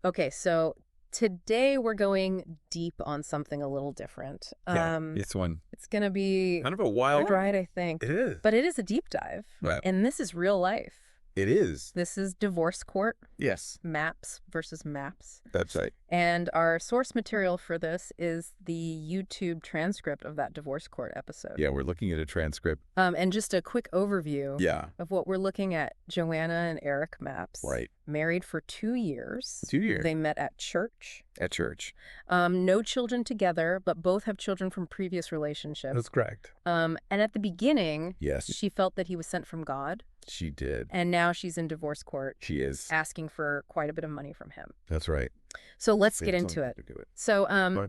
Okay, so today we're going deep on something a little different. It's one It's going to be kind of a wild ride, I think. It is. But it is a deep dive. Right. And this is real life. It is. This is divorce court, Yes. maps versus maps. That's right. And our source material for this is the YouTube transcript of that divorce court episode. Yeah, we're looking at a transcript. And just a quick overview of what we're looking at. Joanna and Eric Maps. Right. Married for 2 years. 2 years. They met at church. At church. No children together, but both have children from previous relationships. That's correct. And at the beginning, Yes. she felt that he was sent from God. She did. And now she's in divorce court. She is. Asking for quite a bit of money from him. That's right. So let's get into it. So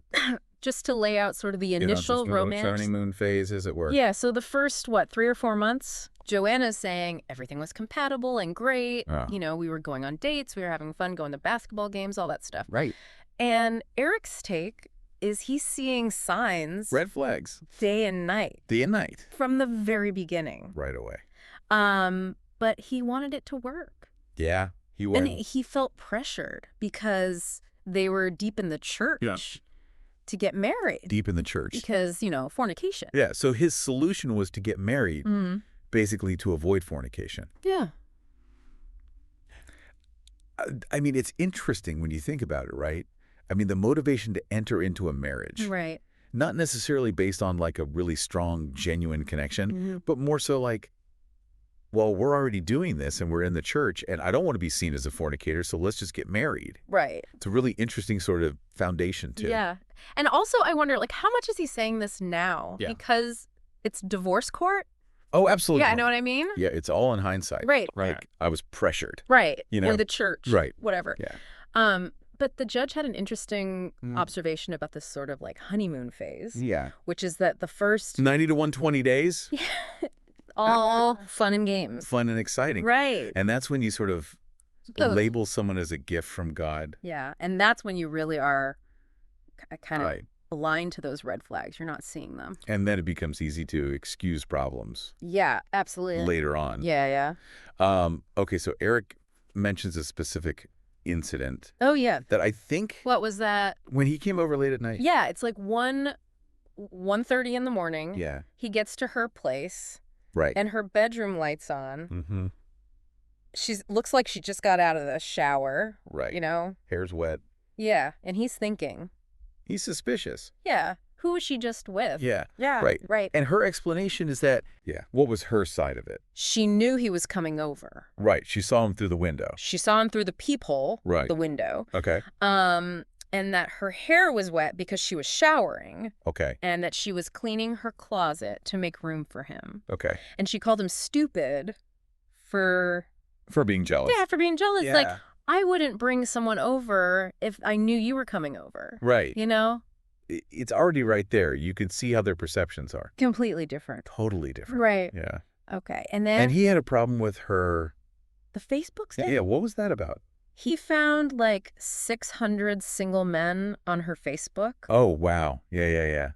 just to lay out sort of the initial romance. Honeymoon phase, as it were. Yeah, so the first, 3 or 4 months, Joanna's saying everything was compatible and great. Oh. You know, we were going on dates, we were having fun, going to basketball games, all that stuff. Right. And Eric's take is he's seeing signs. Red flags. Day and night. Day and night. From the very beginning. Right away. But he wanted it to work. Yeah, he was. And he felt pressured because they were deep in the church to get married. Deep in the church. Because, fornication. Yeah, so his solution was to get married, basically to avoid fornication. Yeah. I mean, it's interesting when you think about it, right? I mean, the motivation to enter into a marriage. Right. Not necessarily based on like a really strong, genuine connection, but more so like, well, we're already doing this and we're in the church and I don't want to be seen as a fornicator, so let's just get married. Right. It's a really interesting sort of foundation too. Yeah. And also I wonder, how much is he saying this now? Yeah. Because it's divorce court? Oh, absolutely. Yeah, I know what I mean? Yeah, it's all in hindsight. Right. Like, I was pressured. Right. Or the church. Right. Whatever. Yeah. But the judge had an interesting observation about this sort of honeymoon phase. Yeah. Which is that the first 90 to 120 days. all fun and games. Fun and exciting. Right. And that's when you sort of label someone as a gift from God. Yeah. And that's when you really are kind of blind to those red flags. You're not seeing them. And then it becomes easy to excuse problems. Yeah, absolutely. Later on. Yeah, yeah. Okay, so Eric mentions a specific incident. Oh, yeah. That I think... What was that? When he came over late at night. Yeah, it's like 1:30 in the morning. Yeah. He gets to her place. Right. And her bedroom light's on. Mm-hmm. Looks like she just got out of the shower. Right. Hair's wet. Yeah. And he's thinking. He's suspicious. Yeah. Who was she just with? Yeah. Yeah. Right. Right. And her explanation is that, what was her side of it? She knew he was coming over. Right. She saw him through the window. She saw him through the peephole. Right. The window. Okay. And that her hair was wet because she was showering. Okay. And that she was cleaning her closet to make room for him. Okay. And she called him stupid for being jealous. Yeah, for being jealous. Yeah. Like, I wouldn't bring someone over if I knew you were coming over. Right. It's already right there. You can see how their perceptions are. Completely different. Totally different. Right. Yeah. Okay. And then... And he had a problem with her... The Facebook stuff? Yeah, what was that about? He found 600 single men on her Facebook. Oh, wow. Yeah.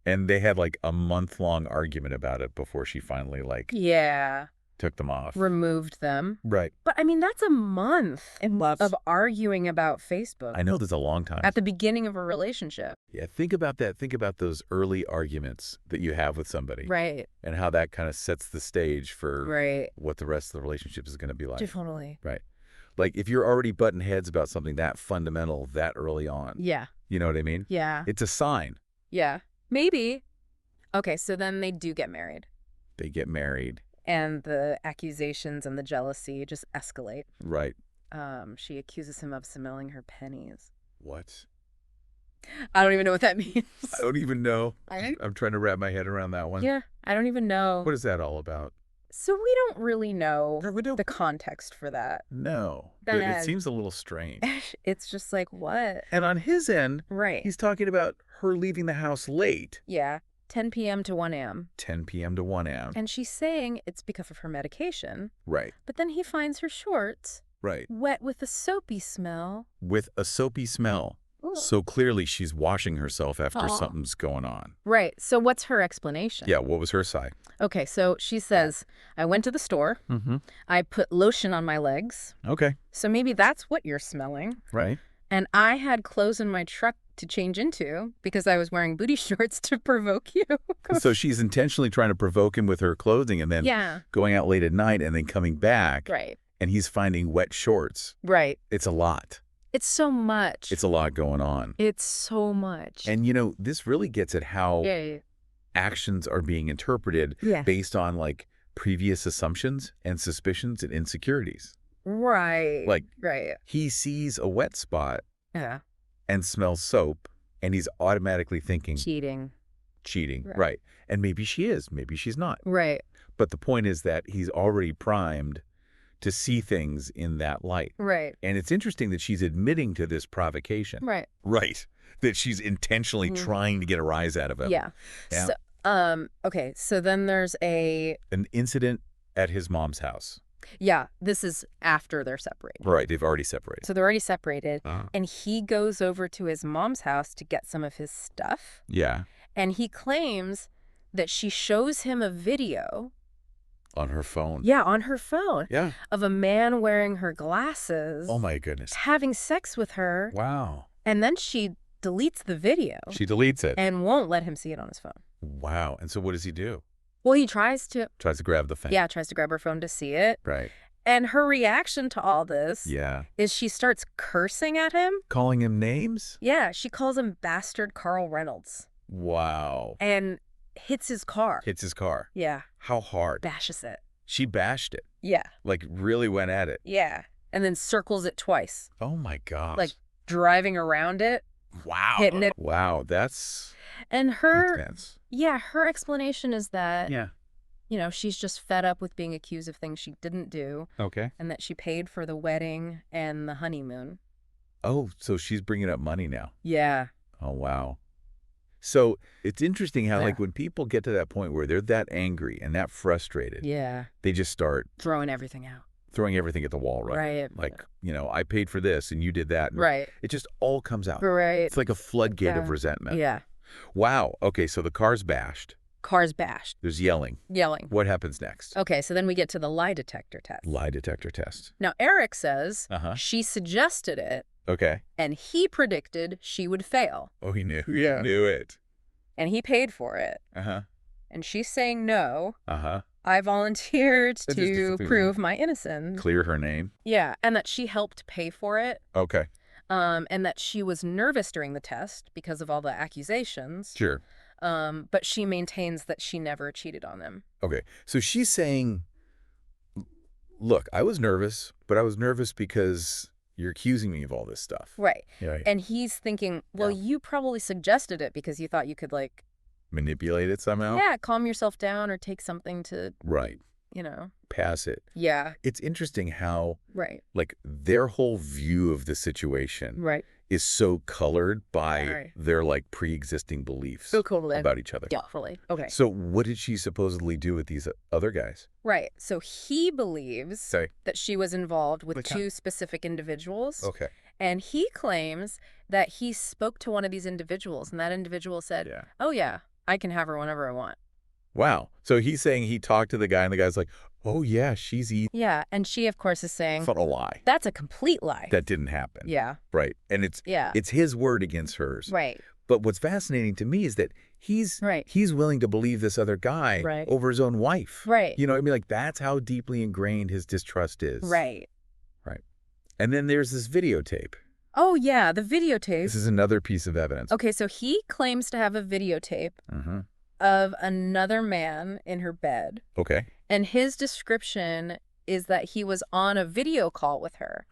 And they had a month-long argument about it before she finally Yeah. Took them off. Removed them. Right. But I mean, that's a month of arguing about Facebook. I know that's a long time. At the beginning of a relationship. Yeah, think about that. Think about those early arguments that you have with somebody. Right. And how that kind of sets the stage for what the rest of the relationship is going to be like. Definitely. Right. If you're already butting heads about something that fundamental that early on. Yeah. You know what I mean? Yeah. It's a sign. Yeah. Maybe. Okay, so then they do get married. They get married. And the accusations and the jealousy just escalate. Right. She accuses him of smelling her pennies. What? I don't even know what that means. I don't even know. I'm trying to wrap my head around that one. Yeah, I don't even know. What is that all about? So we don't really know the context for that. No. It seems a little strange. It's just what? And on his end, he's talking about her leaving the house late. Yeah. 10 p.m. to 1 a.m. 10 p.m. to 1 a.m. And she's saying it's because of her medication. Right. But then he finds her shorts. Right. Wet with a soapy smell. With a soapy smell. So clearly she's washing herself after something's going on. Right. So what's her explanation? Yeah, what was her side? Okay, so she says, I went to the store. I put lotion on my legs. Okay. So maybe that's what you're smelling. Right. And I had clothes in my truck to change into because I was wearing booty shorts to provoke you. So she's intentionally trying to provoke him with her clothing and then going out late at night and then coming back. Right. And he's finding wet shorts. Right. It's a lot. It's so much. It's a lot going on. It's so much. And, this really gets at how actions are being interpreted based on, like, previous assumptions and suspicions and insecurities. Right. Like, right. he sees a wet spot and smells soap, and he's automatically thinking... Cheating, right. And maybe she is. Maybe she's not. Right. But the point is that he's already primed to see things in that light. Right. And it's interesting that she's admitting to this provocation. Right. Right. That she's intentionally trying to get a rise out of him. Yeah. So, okay, so then there's an incident at his mom's house. Yeah, this is after they're separated. Right, they've already separated. So they're already separated, and he goes over to his mom's house to get some of his stuff. Yeah. And he claims that she shows him a video... On her phone. Yeah, on her phone. Yeah. Of a man wearing her glasses. Oh, my goodness. Having sex with her. Wow. And then she deletes the video. She deletes it. And won't let him see it on his phone. Wow. And so what does he do? Well, he tries to grab the thing. Yeah, tries to grab her phone to see it. Right. And her reaction to all this is she starts cursing at him. Calling him names? Yeah, she calls him Bastard Carl Reynolds. Wow. And hits his car. Hits his car. Yeah. How hard? Bashes it. She bashed it. Yeah. Like really went at it. Yeah. And then circles it twice. Oh my gosh. Like driving around it. Wow. Hitting it. Wow, that's intense. Yeah, her explanation is that Yeah. She's just fed up with being accused of things she didn't do. Okay. And that she paid for the wedding and the honeymoon. Oh, so she's bringing up money now. Yeah. Oh, wow. So it's interesting how, like, when people get to that point where they're that angry and that frustrated, they just start throwing everything out. Throwing everything at the wall, right? Like, I paid for this and you did that. And it just all comes out. Right. It's like a floodgate of resentment. Yeah. Wow. Okay, so the car's bashed. Car's bashed. There's yelling. Yelling. What happens next? Okay, so then we get to the lie detector test. Lie detector test. Now, Eric says she suggested it. Okay. And he predicted she would fail. Oh, he knew. Yeah. Knew it. And he paid for it. And she's saying no. I volunteered to prove my innocence. Clear her name. Yeah, and that she helped pay for it. Okay. And that she was nervous during the test because of all the accusations. Sure. But she maintains that she never cheated on them. Okay. So she's saying, look, I was nervous, but I was nervous because you're accusing me of all this stuff. Right. Yeah. And he's thinking, well, you probably suggested it because you thought you could, like... manipulate it somehow? Yeah, calm yourself down or take something to... Right. Pass it. Yeah. It's interesting how... Right. Like, their whole view of the situation is so colored by their, like, pre-existing beliefs about each other. Yeah, fully. Okay. So what did she supposedly do with these other guys? Right. So he believes that she was involved with two specific individuals. Okay. And he claims that he spoke to one of these individuals, and that individual said, oh, yeah, I can have her whenever I want. Wow. So he's saying he talked to the guy, and the guy's like, oh, yeah, she's eating. Yeah, and she, of course, is saying... It's not a lie. That's a complete lie. That didn't happen. Yeah. Right. And it's his word against hers. Right. But what's fascinating to me is that he's willing to believe this other guy over his own wife. Right. You know what I mean? Like, that's how deeply ingrained his distrust is. Right. Right. And then there's this videotape. Oh, yeah, the videotape. This is another piece of evidence. Okay, so he claims to have a videotape of another man in her bed. Okay. And his description is that he was on a video call with her.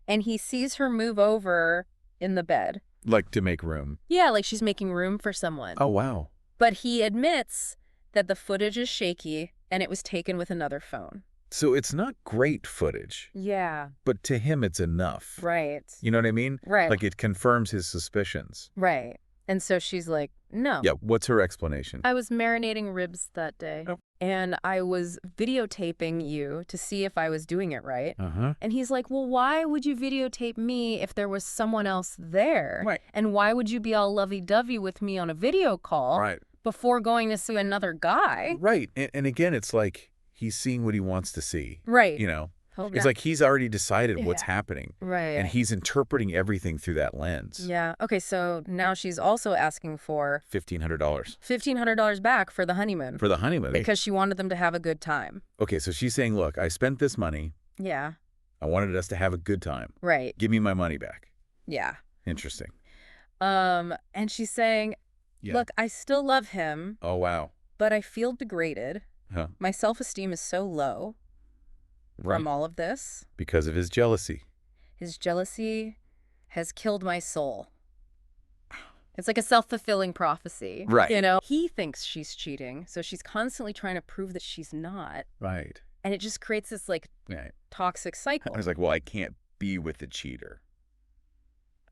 And he sees her move over in the bed. Like to make room. Yeah, like she's making room for someone. Oh, wow. But he admits that the footage is shaky and it was taken with another phone. So it's not great footage. Yeah. But to him, it's enough. Right. You know what I mean? Right. Like it confirms his suspicions. Right. And so she's like, no. Yeah. What's her explanation? I was marinating ribs that day. Oh. and I was videotaping you to see if I was doing it right. Uh-huh. And he's like, well, why would you videotape me if there was someone else there? Right. And why would you be all lovey-dovey with me on a video call Right. before going to see another guy? Right. And again, it's like he's seeing what he wants to see. Right. You know? Hope It's not. like he's already decided what's happening. Right. And he's interpreting everything through that lens. Yeah. Okay, so now she's also asking for $1,500. $1,500 back for the honeymoon. For the honeymoon. Because she wanted them to have a good time. Okay, so she's saying, look, I spent this money. Yeah. I wanted us to have a good time. Right. Give me my money back. Yeah. Interesting. And she's saying, look, I still love him. Oh, wow. But I feel degraded. Huh. My self-esteem is so low from all of this. Because of his jealousy. His jealousy has killed my soul. It's like a self-fulfilling prophecy. Right. You know, he thinks she's cheating, so she's constantly trying to prove that she's not. Right. And it just creates this, like, toxic cycle. I was like, well, I can't be with the cheater.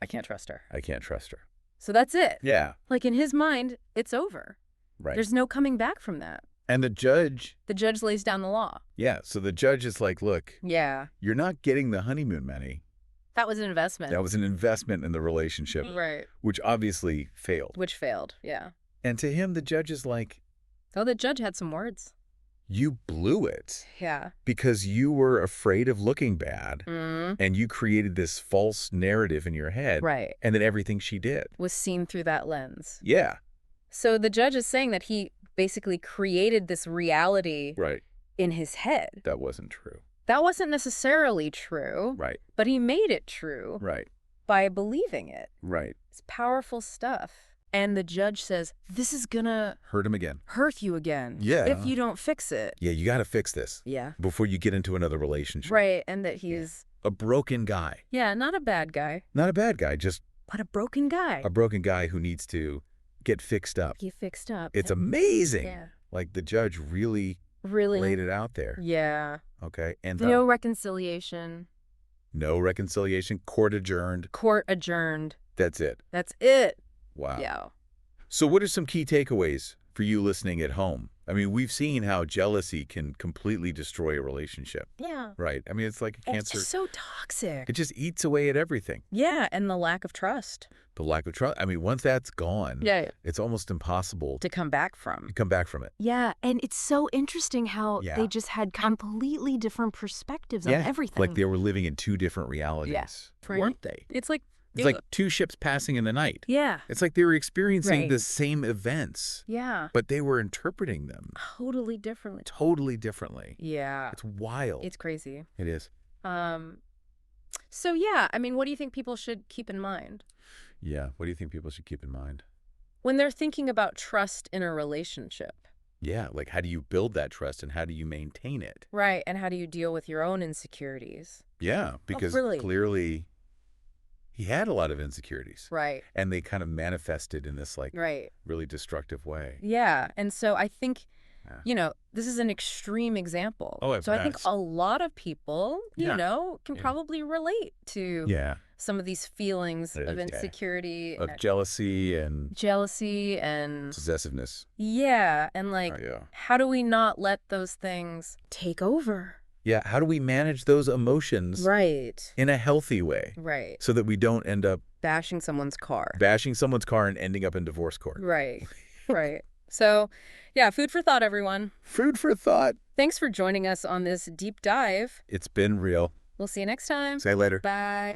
I can't trust her. I can't trust her. So that's it. Yeah. Like, in his mind, it's over. Right. There's no coming back from that. And the judge... The judge lays down the law. Yeah, so the judge is like, look... Yeah. You're not getting the honeymoon money. That was an investment. That was an investment in the relationship. Right. Which obviously failed. Which failed, yeah. And to him, the judge is like... Oh, the judge had some words. You blew it. Yeah. Because you were afraid of looking bad. Mm-hmm. And you created this false narrative in your head. Right. And then everything she did was seen through that lens. Yeah. So the judge is saying that he basically created this reality in his head. That wasn't true. That wasn't necessarily true. Right. But he made it true. Right. By believing it. Right. It's powerful stuff. And the judge says, this is gonna hurt him again. Hurt you again. Yeah. If you don't fix it. Yeah, you got to fix this. Yeah. Before you get into another relationship. Right. And that he's a broken guy. Yeah, not a bad guy. Not a bad guy, just but a broken guy. A broken guy who needs to get fixed up. Get fixed up. It's amazing. Yeah. Like the judge really laid it out there. Yeah. Okay. And no reconciliation. No reconciliation. Court adjourned. Court adjourned. That's it. That's it. Wow. Yeah. So what are some key takeaways for you listening at home? I mean, we've seen how jealousy can completely destroy a relationship. Yeah. Right. I mean, it's like a cancer. It's so toxic. It just eats away at everything. Yeah. And the lack of trust. The lack of trust. I mean, once that's gone, it's almost impossible to come back from. It. Yeah. And it's so interesting how they just had completely different perspectives on everything. Like they were living in two different realities. Yeah. Weren't they? It's like two ships passing in the night. Yeah. It's like they were experiencing the same events. Yeah. But they were interpreting them. Totally differently. Totally differently. Yeah. It's wild. It's crazy. It is. So yeah, I mean, what do you think people should keep in mind? Yeah. What do you think people should keep in mind? When they're thinking about trust in a relationship. Yeah. Like how do you build that trust and how do you maintain it? Right. And how do you deal with your own insecurities? Yeah. Because clearly... he had a lot of insecurities. Right. And they kind of manifested in this like really destructive way. Yeah. And so I think, you know, this is an extreme example. Oh, so I think a lot of people, you know, can probably relate to some of these feelings of insecurity. Of jealousy and possessiveness. Yeah. And like, how do we not let those things take over? Yeah, how do we manage those emotions in a healthy way? Right. So that we don't end up bashing someone's car. And ending up in divorce court. Right. Right. So, yeah, food for thought, everyone. Food for thought. Thanks for joining us on this deep dive. It's been real. We'll see you next time. See you later. Bye.